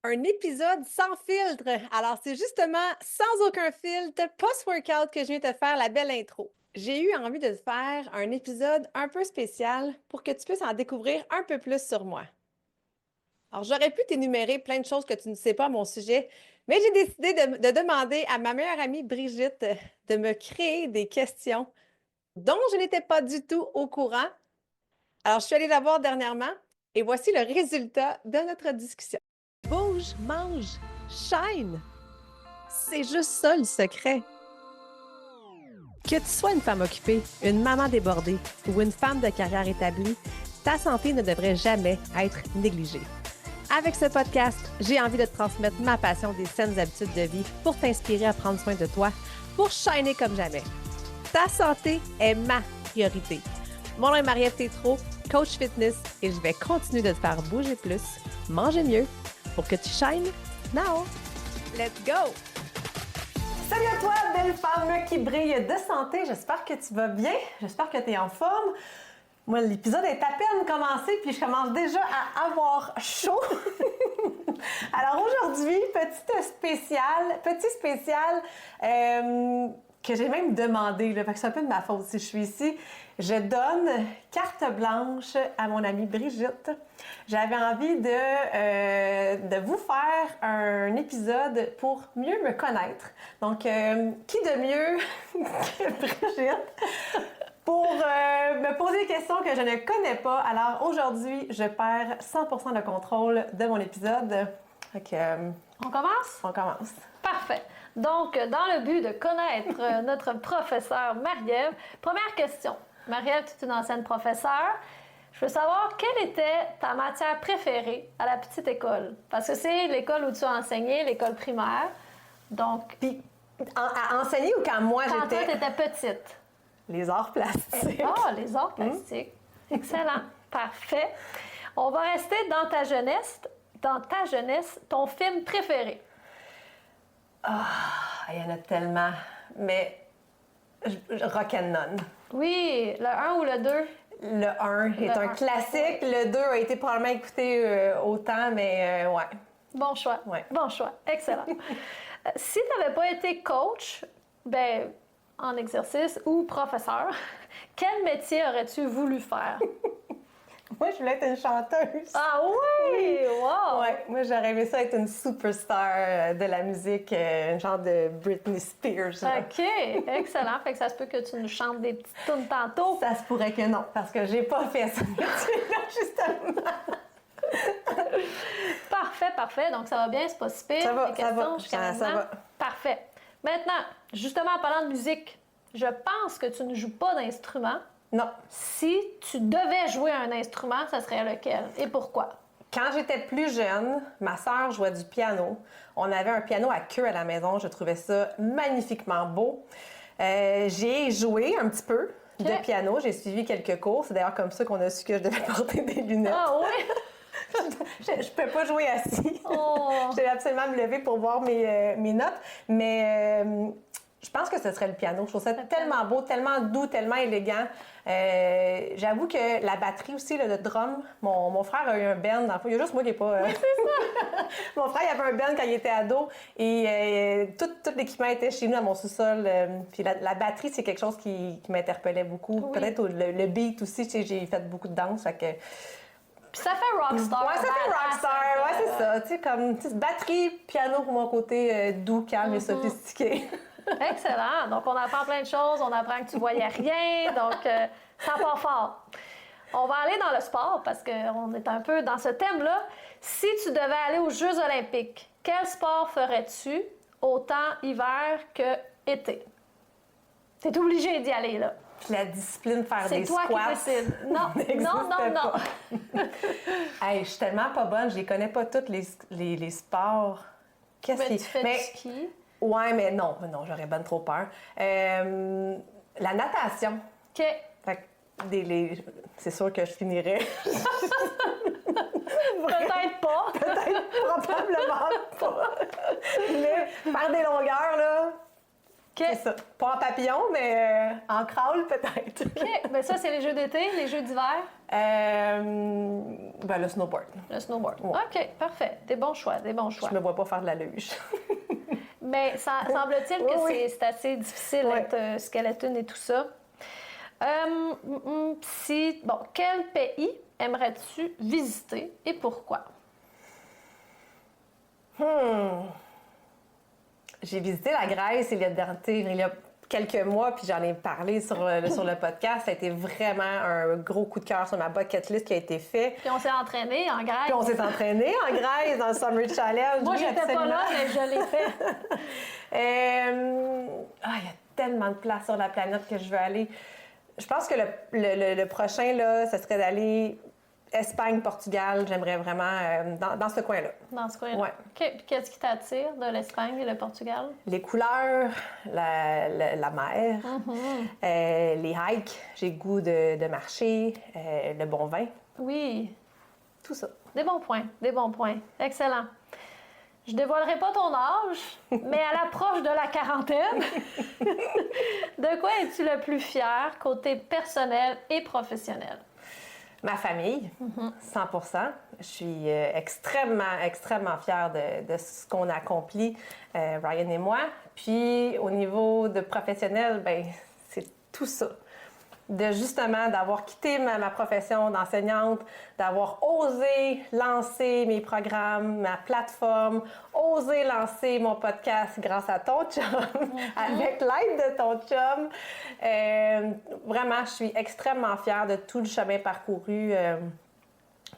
Un épisode sans filtre. Alors, c'est justement sans aucun filtre, post-workout, que je viens te faire la belle intro. J'ai eu envie de te faire un épisode un peu spécial pour que tu puisses en découvrir un peu plus sur moi. Alors, j'aurais pu t'énumérer plein de choses que tu ne sais pas à mon sujet, mais j'ai décidé de demander à ma meilleure amie Brigitte de me créer des questions dont je n'étais pas du tout au courant. Alors, je suis allée la voir dernièrement et voici le résultat de notre discussion. Bouge, mange, shine! C'est juste ça le secret. Que tu sois une femme occupée, une maman débordée ou une femme de carrière établie, ta santé ne devrait jamais être négligée. Avec ce podcast, j'ai envie de te transmettre ma passion des saines habitudes de vie pour t'inspirer à prendre soin de toi, pour shiner comme jamais. Ta santé est ma priorité. Mon nom est Marie-Ève Tétrault, coach fitness, et je vais continuer de te faire bouger plus, manger mieux, pour que tu shines now. Let's go! Salut à toi, belle femme qui brille de santé. J'espère que tu vas bien. J'espère que tu es en forme. Moi, l'épisode est à peine commencé, puis je commence déjà à avoir chaud. Alors aujourd'hui, petit spécial que j'ai même demandé, là, fait que c'est un peu de ma faute si je suis ici. Je donne carte blanche à mon amie Brigitte. J'avais envie de vous faire un épisode pour mieux me connaître. Donc, qui de mieux que Brigitte pour me poser des questions que je ne connais pas. Alors aujourd'hui, je perds 100% le contrôle de mon épisode. Fait que, On commence? on commence. Parfait. Donc, dans le but de connaître notre professeur Marie-Ève, première question. Marie-Ève, tu es une ancienne professeure. Je veux savoir quelle était ta matière préférée à la petite école. Parce que c'est l'école où tu as enseigné, l'école primaire. Donc, Puis, à enseigner ou quand moi quand toi, j'étais... tu étais petite? Les arts plastiques. Ah, les arts plastiques. Excellent. Parfait. On va rester dans ta jeunesse. Dans ta jeunesse, ton film préféré? Il y en a tellement. Mais Rock'n'None. Oui, le 1 ou le 2? Le 1 est un classique. Le 2 a été probablement écouté autant, mais ouais. Bon choix. Ouais. Bon choix. Excellent. Si tu n'avais pas été coach, ben, en exercice ou professeur, quel métier aurais-tu voulu faire? Moi, je voulais être une chanteuse. Ah oui! Wow! Ouais, moi, j'aurais aimé ça être une superstar de la musique, une genre de Britney Spears. Là. OK, excellent. Fait que ça se peut que tu nous chantes des petites tunes tantôt. Ça se pourrait que non, parce que j'ai pas fait ça justement. Parfait, parfait. Donc, ça va bien, c'est pas si pire. Ça va, les ça va, questions jusqu'à ça maintenant. va. Parfait. Maintenant, justement, en parlant de musique, je pense que tu ne joues pas d'instrument. Non. Si tu devais jouer un instrument, ça serait lequel et pourquoi? Quand j'étais plus jeune, ma sœur jouait du piano. On avait un piano à queue à la maison. Je trouvais ça magnifiquement beau. J'ai joué un petit peu de piano. J'ai suivi quelques cours. C'est d'ailleurs comme ça qu'on a su que je devais porter des lunettes. Ah oui? Je ne pouvais pas jouer assis. Oh. Je devais absolument me lever pour voir mes notes. Mais je pense que ce serait le piano. Je trouve ça tellement beau, tellement doux, tellement élégant. J'avoue que la batterie aussi, le drum, mon frère a eu un band. Dans le fond, il y a juste moi qui n'ai pas... Oui, c'est ça! Mon frère, il avait un band quand il était ado et tout l'équipement était chez nous dans mon sous-sol. Puis la batterie, c'est quelque chose qui m'interpellait beaucoup. Oui. Peut-être le beat aussi, tu sais, j'ai fait beaucoup de danse. Fait que... Puis ça fait rockstar. Ouais, ça fait rockstar, ouais, c'est ça. Tu sais, comme batterie, piano pour mon côté doux, calme et sophistiqué. Excellent. Donc, on apprend plein de choses. On apprend que tu voyais rien. Donc, ça part fort. On va aller dans le sport parce qu'on est un peu dans ce thème-là. Si tu devais aller aux Jeux olympiques, quel sport ferais-tu autant hiver que été? Tu es obligé d'y aller, là. La discipline, faire des squats. C'est toi qui décides. Non. Hey, je suis tellement pas bonne. Je les connais pas toutes les sports. Mais tu fais du ski. Ouais, mais non, j'aurais bien trop peur. La natation. OK. Fait que c'est sûr que je finirais. Peut-être pas. Peut-être, probablement pas. Mais faire des longueurs, là, C'est ça. Pas en papillon, mais en crawl peut-être. OK. Ben ça, c'est les jeux d'été, les jeux d'hiver? Ben, le snowboard. Le snowboard. Ouais. OK, parfait. Des bons choix, des bons choix. Je me vois pas faire de la luge. Mais semble-t-il que Oui. c'est assez difficile Oui. d'être skeleton et tout ça. Quel pays aimerais-tu visiter et pourquoi? J'ai visité la Grèce il y a quelques mois, puis j'en ai parlé sur le podcast. Ça a été vraiment un gros coup de cœur sur ma bucket list qui a été fait. Puis on s'est entraîné en Grèce. Puis on s'est entraîné en Grèce dans le Summer Challenge. Moi, Oui, j'étais pas absolument. là, mais je l'ai fait. Il y a tellement de places sur la planète que je veux aller. Je pense que le prochain, là, ce serait d'aller Espagne, Portugal. J'aimerais vraiment dans ce coin-là. Dans ce coin-là. Ouais. OK. Puis qu'est-ce qui t'attire de l'Espagne et le Portugal? Les couleurs, la mer, les hikes, j'ai le goût de marcher, le bon vin, Oui. tout ça. Des bons points, des bons points. Excellent. Je dévoilerai pas ton âge, mais à l'approche de la quarantaine, de quoi es-tu le plus fier côté personnel et professionnel? Ma famille, 100%. Je suis extrêmement fière de ce qu'on a accompli, Ryan et moi. Puis au niveau de professionnel, ben c'est tout ça. Justement d'avoir quitté ma profession d'enseignante, d'avoir osé lancer mes programmes, ma plateforme, osé lancer mon podcast grâce à ton chum, avec l'aide de ton chum. Vraiment, je suis extrêmement fière de tout le chemin parcouru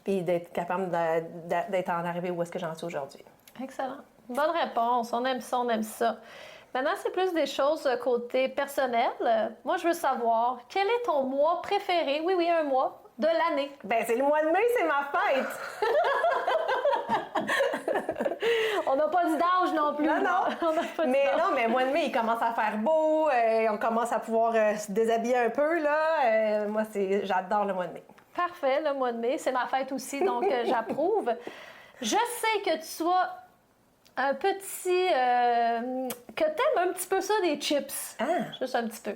puis d'être capable d'être en arrivée où est-ce que j'en suis aujourd'hui. Excellent. Bonne réponse. On aime ça, on aime ça. Maintenant, c'est plus des choses côté personnel. Moi, je veux savoir, quel est ton mois préféré, oui, un mois, de l'année? Ben c'est le mois de mai, c'est ma fête! On n'a pas dit d'âge non plus. Non. On n'a pas dit Mais d'âge. non, mais mois de mai, il commence à faire beau, on commence à pouvoir se déshabiller un peu, là. Moi, j'adore le mois de mai. Parfait, le mois de mai. C'est ma fête aussi, donc j'approuve. Je sais que tu sois un petit... que t'aimes un petit peu ça, des chips. Ah! Juste un petit peu.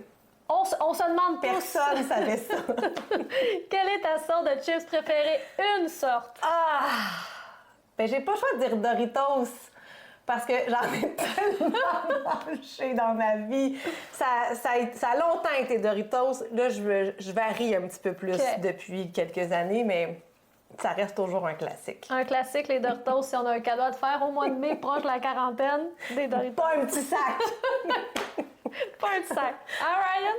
On se demande tous. Personne savait ça. Quelle est ta sorte de chips préférée? Une sorte. Ah! Ben, j'ai pas le choix de dire Doritos. Parce que j'en ai tellement mangé dans ma vie. Ça a longtemps été Doritos. Là, je varie un petit peu plus OK. depuis quelques années, mais ça reste toujours un classique. Un classique, les Doritos. Si on a un cadeau à te faire au mois de mai, proche de la quarantaine, des Doritos. Pas un petit sac! Pas un petit sac. Ah, Ryan?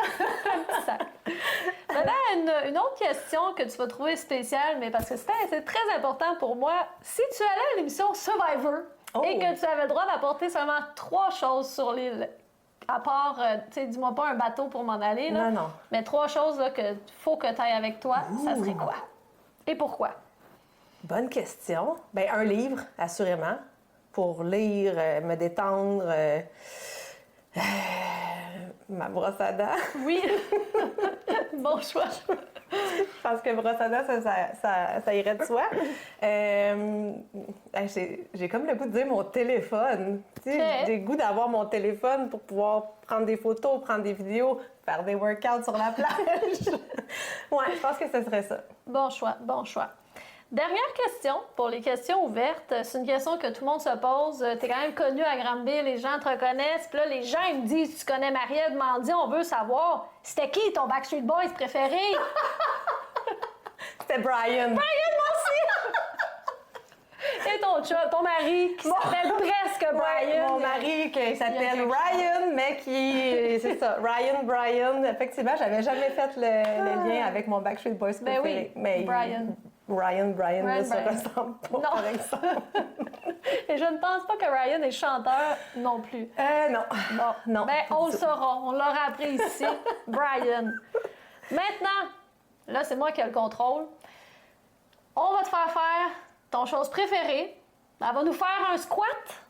Un petit sac. Maintenant, une autre question que tu vas trouver spéciale, mais parce que c'est très important pour moi. Si tu allais à l'émission Survivor et que tu avais le droit d'apporter seulement 3 choses sur l'île, à part, tu sais, dis-moi pas un bateau pour m'en aller, là. Non. Mais 3 choses là, que faut que tu ailles avec toi, ça serait quoi? Et pourquoi? Bonne question. Ben, un livre, assurément, pour lire, me détendre. Ma brosse à dents. Oui. Bon choix. Je pense que brosse à dents, ça irait de soi. J'ai comme le goût de dire mon téléphone. Tu sais, Ok. j'ai le goût d'avoir mon téléphone pour pouvoir prendre des photos, prendre des vidéos, faire des workouts sur la plage. Ouais, je pense que ce serait ça. Bon choix, bon choix. Dernière question, pour les questions ouvertes. C'est une question que tout le monde se pose. Tu es quand même connu à Granby, les gens te reconnaissent. Puis là, les gens, ils me disent, tu connais Marie-Ève Mandy, on veut savoir, c'était qui ton Backstreet Boys préféré? C'était Brian. Brian, merci! Et ton mari, qui s'appelle presque Brian. Mon mari, qui Il y a s'appelle quelque Ryan, mais qui... C'est ça, Brian. Effectivement, j'avais jamais fait le lien avec mon Backstreet Boys Ben préféré. oui, Mais Brian ne se Brian. ressemble pas, Non. par exemple. Et je ne pense pas que Ryan est chanteur non plus. Non. Bon, Non, ben, pas on du le tout. saura. On l'aura appris ici. Brian. Maintenant, là, c'est moi qui ai le contrôle. On va te faire ton chose préférée. Elle va nous faire un squat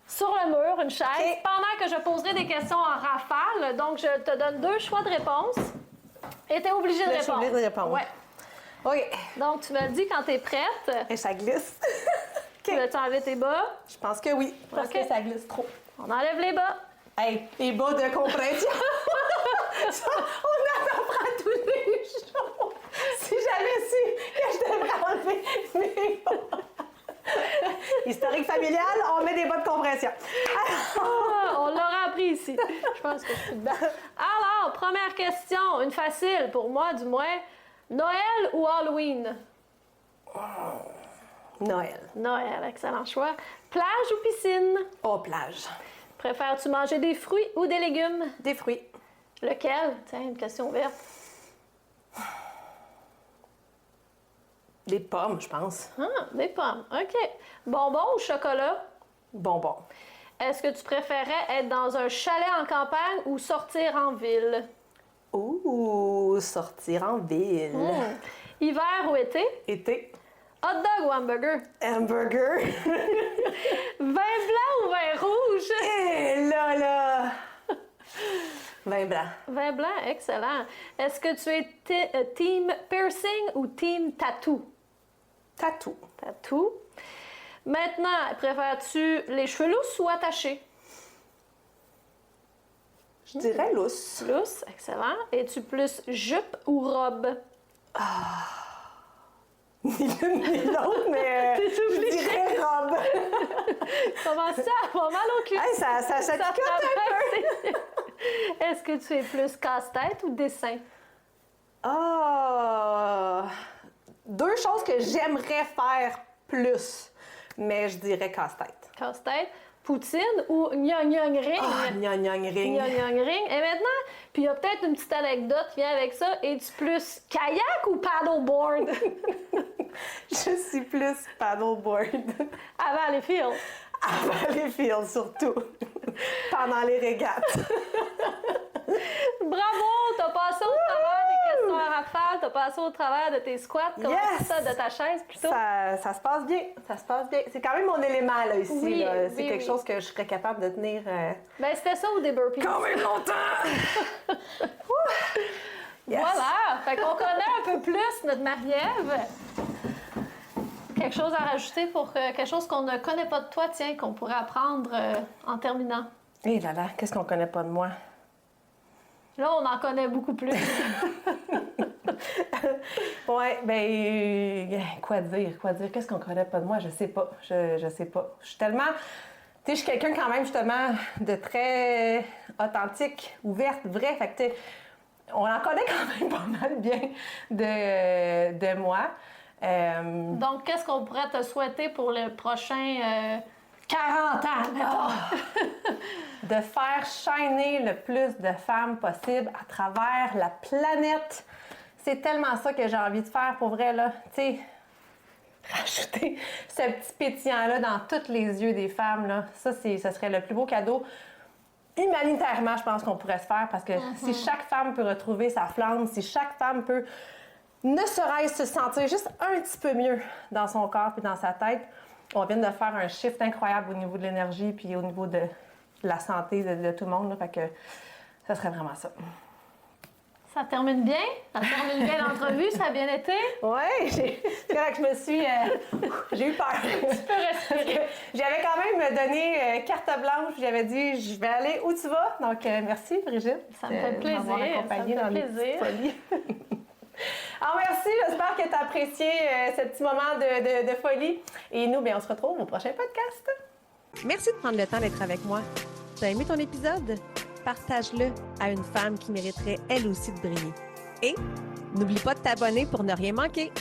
sur le mur, une chaise, OK. pendant que je poserai des questions en rafale. Donc, je te donne 2 choix de réponse. Et tu es obligé de Là, je suis répondre. obligée de répondre. Ouais. OK. Donc, tu me le dis quand tu es prête. Et ça glisse. Tu veux-tu enlever tes bas? Je pense que oui, parce OK. que ça glisse trop. On enlève les bas. Hey, les bas de compression! Ça, on en apprend tous les jours! Si j'avais su que je devrais enlever mes bas! Historique familial, on met des bas de compression. On l'aura appris ici. Je pense que je suis dedans. Alors, première question, une facile pour moi du moins. Noël ou Halloween? Noël. Noël, excellent choix. Plage ou piscine? Oh, plage. Préfères-tu manger des fruits ou des légumes? Des fruits. Lequel? Tiens, une question ouverte. Des pommes, je pense. Ah, des pommes. OK. Bonbons ou chocolat? Bonbons. Est-ce que tu préférais être dans un chalet en campagne ou sortir en ville? Ouh, sortir en ville. Hiver ou été? Été. Hot dog ou hamburger? Hamburger. Vin blanc ou vin rouge? Et là. Vin blanc. Vin blanc, excellent. Est-ce que tu es team piercing ou team tattoo? Tatou. Tattoo. Maintenant, préfères-tu les cheveux lousses ou attachés? Je dirais lousse. Lousse, excellent. Es-tu plus jupe ou robe? Ni l'une ni l'autre, mais je dirais robe. Comment ça? Va mal au cul. Hey, ça picote un peu. Est-ce que tu es plus casse-tête ou dessin? Ah! Deux choses que j'aimerais faire plus, mais je dirais casse-tête. Casse-tête. Poutine ou gnang ring? Ah, gnang ring. Gnang ring. Et maintenant, puis il y a peut-être une petite anecdote qui vient avec ça. Es-tu plus kayak ou paddleboard? Je suis plus paddleboard. Avant les fields. Avant les fields, surtout. Pendant les régates. Bravo! T'as passé au travers des questions à rafale, t'as passé au travers de tes squats, comment Yes! ça, de ta chaise plutôt? Ça se passe bien, ça se passe bien. C'est quand même mon élément, là, ici. Oui, là. C'est oui, quelque oui. chose que je serais capable de tenir Ben, c'était ça ou des burpees? quand même longtemps! Yes. Voilà! Fait qu'on connaît un peu plus notre Marie-Ève. Quelque chose à rajouter pour quelque chose qu'on ne connaît pas de toi, tiens, qu'on pourrait apprendre en terminant? Eh là là, qu'est-ce qu'on connaît pas de moi? Là, on en connaît beaucoup plus. Ouais, ben, quoi dire? Qu'est-ce qu'on connaît pas de moi? Je sais pas, je sais pas. Je suis tellement... Tu sais, je suis quelqu'un quand même, justement, de très authentique, ouverte, vrai. Fait que, tu sais, on en connaît quand même pas mal bien de moi. Donc, qu'est-ce qu'on pourrait te souhaiter pour le prochain 40 ans, mettons? De faire shiner le plus de femmes possible à travers la planète. C'est tellement ça que j'ai envie de faire pour vrai, là. Tu sais, rajouter ce petit pétillant-là dans tous les yeux des femmes, là. Ça, ce serait le plus beau cadeau. Humanitairement, je pense qu'on pourrait se faire parce que si chaque femme peut retrouver sa flamme, si chaque femme peut ne serait-ce se sentir juste un petit peu mieux dans son corps et dans sa tête, on vient de faire un shift incroyable au niveau de l'énergie puis au niveau de la santé de tout le monde. Là, fait que ça serait vraiment ça. Ça termine bien? Ça termine bien l'entrevue? Ça a bien été? Oui, c'est vrai que je me suis... j'ai eu peur. Tu peux respirer. J'avais quand même donné carte blanche. J'avais dit, je vais aller où tu vas. Donc, merci, Brigitte. Ça me fait plaisir. De m'avoir accompagnée Ça me dans fait les plaisir. petites folies. Alors, merci. J'espère que tu as apprécié ce petit moment de folie. Et nous, bien, on se retrouve au prochain podcast. Merci de prendre le temps d'être avec moi. Tu as aimé ton épisode? Partage-le à une femme qui mériterait elle aussi de briller. Et n'oublie pas de t'abonner pour ne rien manquer.